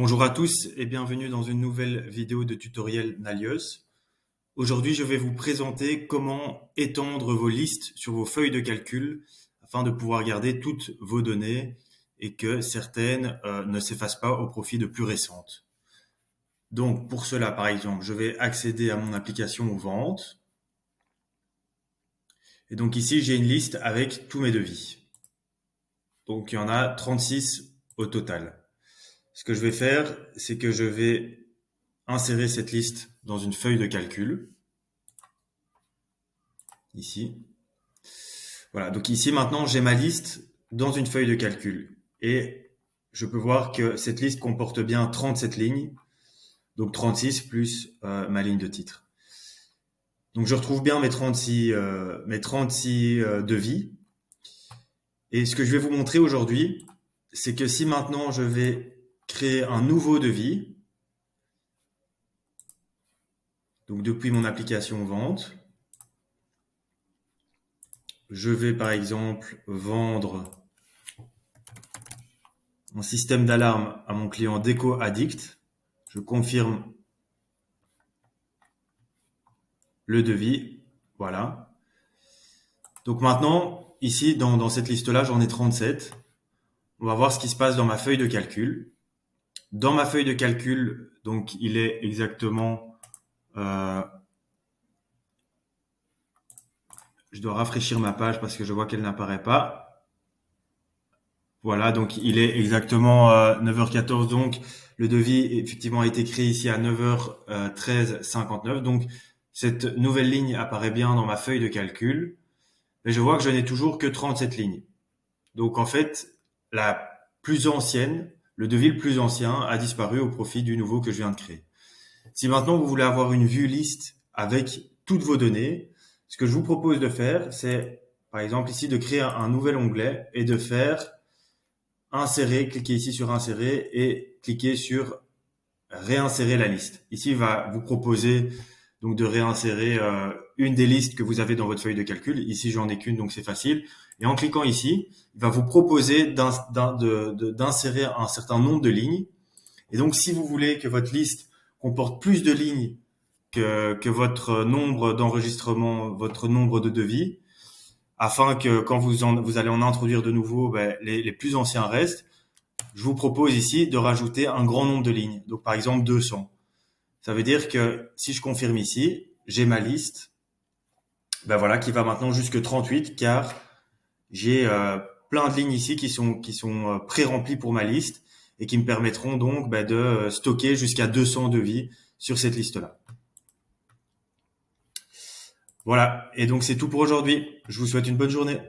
Bonjour à tous et bienvenue dans une nouvelle vidéo de tutoriel Nalios. Aujourd'hui, je vais vous présenter comment étendre vos listes sur vos feuilles de calcul afin de pouvoir garder toutes vos données et que certaines ne s'effacent pas au profit de plus récentes. Donc pour cela, par exemple, je vais accéder à mon application Ventes. Et donc ici, j'ai une liste avec tous mes devis. Donc il y en a 36 au total. Ce que je vais faire, c'est que je vais insérer cette liste dans une feuille de calcul. Ici. Voilà, donc ici maintenant j'ai ma liste dans une feuille de calcul. Et je peux voir que cette liste comporte bien 37 lignes, donc 36 plus ma ligne de titre. Donc je retrouve bien mes 36 devis. Et ce que je vais vous montrer aujourd'hui, c'est que si maintenant je vais créer un nouveau devis, donc depuis mon application Vente, je vais par exemple vendre un système d'alarme à mon client Déco Addict. Je confirme le devis. Voilà. Donc maintenant, ici, dans cette liste-là, j'en ai 37. On va voir ce qui se passe dans ma feuille de calcul. Dans ma feuille de calcul, donc il est exactement... je dois rafraîchir ma page parce que je vois qu'elle n'apparaît pas. Voilà, donc il est exactement 9h14. Donc le devis effectivement a été créé ici à 9h13:59. Donc cette nouvelle ligne apparaît bien dans ma feuille de calcul. Mais je vois que je n'ai toujours que 37 lignes. Donc en fait, la plus ancienne, le devis le plus ancien a disparu au profit du nouveau que je viens de créer. Si maintenant vous voulez avoir une vue liste avec toutes vos données, ce que je vous propose de faire, c'est par exemple ici de créer un nouvel onglet et de faire insérer, cliquez ici sur insérer et cliquez sur réinsérer la liste. Ici, il va vous proposer donc de réinsérer une des listes que vous avez dans votre feuille de calcul. Ici, j'en ai qu'une, donc c'est facile. Et en cliquant ici, il va vous proposer d'insérer un certain nombre de lignes. Et donc, si vous voulez que votre liste comporte plus de lignes que votre nombre d'enregistrements, votre nombre de devis, afin que quand vous allez en introduire de nouveaux, les plus anciens restent, je vous propose ici de rajouter un grand nombre de lignes. Donc, par exemple, 200. Ça veut dire que si je confirme ici, j'ai ma liste, voilà, qui va maintenant jusque 38, car j'ai plein de lignes ici qui sont pré-remplies pour ma liste et qui me permettront donc de stocker jusqu'à 200 devis sur cette liste-là. Voilà, et donc c'est tout pour aujourd'hui. Je vous souhaite une bonne journée.